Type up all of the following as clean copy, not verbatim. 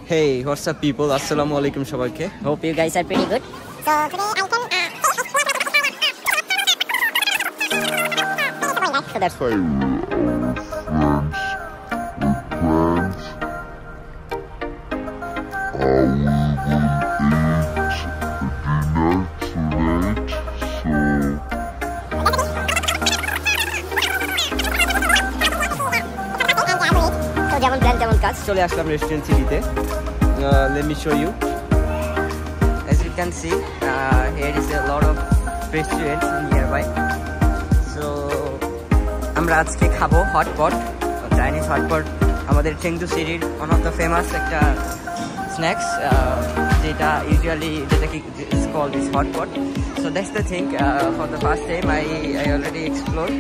Hey, what's up people? Assalamu alaikum shabaike. Hope you guys are pretty good. So today I can So that's যেমন plan তেমন কাজ। চলে আসলাম restaurant সিটিতে। Let me show you. As you can see, here is a lot of restaurants nearby. So আমরা আজকে খাবো hotpot, Chinese hotpot. আমাদের Chengdu সিটির ওয়ান অফ দ্য ফেমাস একটা স্ন্যাক্স, যেটা ইউজুয়ালি যেটাকে is called is hotpot. So that's the thing. For the first time I already explored.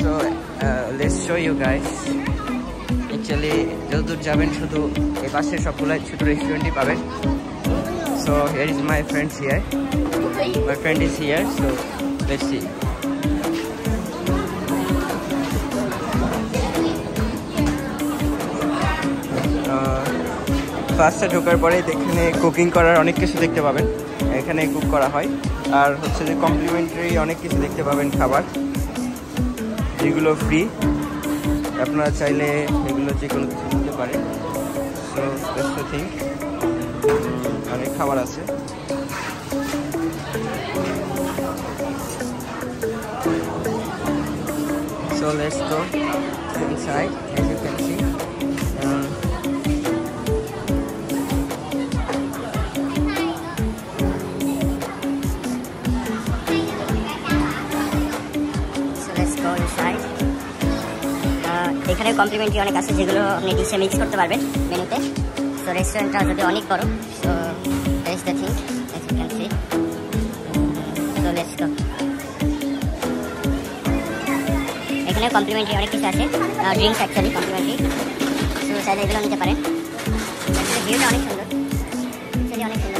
So let's show you guys. Actually যতদূর যাবেন শুধু এই পাশে সবগুলো ছোট রেস্টুরেন্টই পাবেন। So here is my friends here. My friend is here. So let's see. ফার্স্টে ঢোকার পরে এখানে কুকিং করার অনেক কিছু দেখতে পাবেন। এখানে কুক করা হয়, আর হচ্ছে যে কমপ্লিমেন্টারি অনেক কিছু দেখতে পাবেন খাবার, যেগুলো ফ্রি। আপনারা চাইলে এগুলো যে কোনো কিছু নিতে পারেন। সো দ্যাটস দ্য থিং, অনেক খাবার আছে। So let's go inside. As you can see, এখানে কমপ্লিমেন্টারি অনেক আছে যেগুলো আপনি ডিশে মিক্স করতে পারবেন মেনুতে। সো রেস্টুরেন্টটা যদি অনেক বড়, so that's the thing, as you can see. So let's go. এখানে কমপ্লিমেন্টারি অনেক কিছু আছে, ড্রিঙ্কস অ্যাকচুয়ালি কমপ্লিমেন্টারি। সো চাইলে এগুলো নিতে পারেন। ভিউটা অনেক সুন্দর, অনেক সুন্দর।